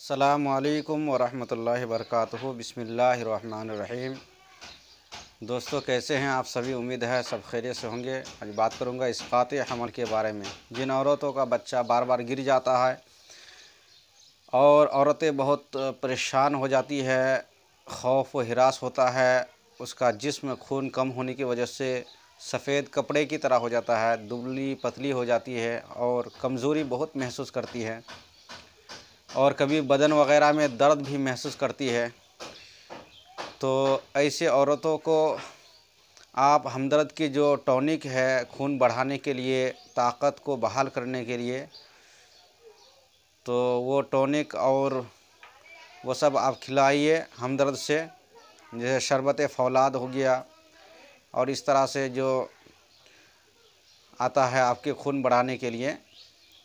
अस्सलामुअलैकुम वरहमतुल्लाहि वबरकातुहू। बिस्मिल्लाहिर्रहमानिर्रहीम। दोस्तों, कैसे हैं आप सभी? उम्मीद है सब खैरियत से होंगे। आज बात करूंगा इस्क़ात हमल के बारे में। जिन औरतों का बच्चा बार बार गिर जाता है और औरतें बहुत परेशान हो जाती है, खौफ व हिरास होता है, उसका जिस्म खून कम होने की वजह से सफ़ेद कपड़े की तरह हो जाता है, दुबली पतली हो जाती है और कमज़ोरी बहुत महसूस करती है और कभी बदन वग़ैरह में दर्द भी महसूस करती है। तो ऐसे औरतों को आप हमदर्द की जो टॉनिक है खून बढ़ाने के लिए, ताकत को बहाल करने के लिए, तो वो टॉनिक और वो सब आप खिलाइए हमदर्द से। जैसे शरबत फौलाद हो गया और इस तरह से जो आता है आपके खून बढ़ाने के लिए,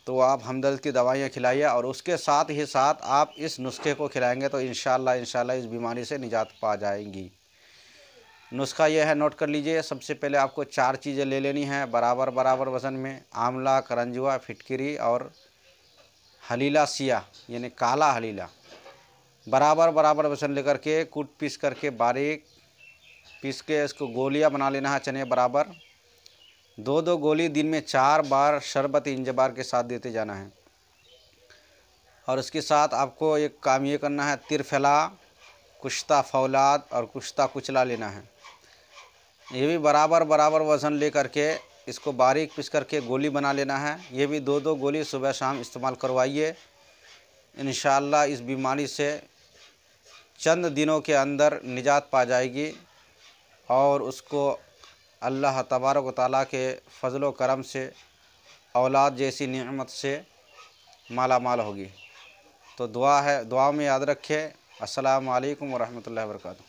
तो आप हमदर्द की दवाइयाँ खिलाइए और उसके साथ ही साथ आप इस नुस्खे को खिलाएंगे तो इंशाल्लाह इस बीमारी से निजात पा जाएंगी। नुस्खा यह है, नोट कर लीजिए। सबसे पहले आपको 4 चीज़ें ले लेनी है बराबर बराबर वज़न में। आंवला, करंजुआ, फिटकिरी और हलीला सिया यानी काला हलीला बराबर बराबर वज़न लेकर के कूट पीस करके बारीक पीस के इसको गोलियां बना लेना है चने बराबर। 2-2 गोली दिन में 4 बार शरबत इंजबार के साथ देते जाना है। और उसके साथ आपको एक काम ये करना है, तिरफला, कुश्ता फौलाद और कुश्ता कुचला लेना है। ये भी बराबर बराबर वज़न ले करके इसको बारीक पीस करके गोली बना लेना है। ये भी 2-2 गोली सुबह शाम इस्तेमाल करवाइए। इंशाअल्लाह इस बीमारी से चंद दिनों के अंदर निजात पा जाएगी और उसको अल्लाह तबारक व तआला के फ़ज़ल व करम से औलाद जैसी नेमत से माला माल होगी। तो दुआ है, दुआ में याद रखें। अस्सलामु अलैकुम वरहमतुल्लाहि वबरकातुहू।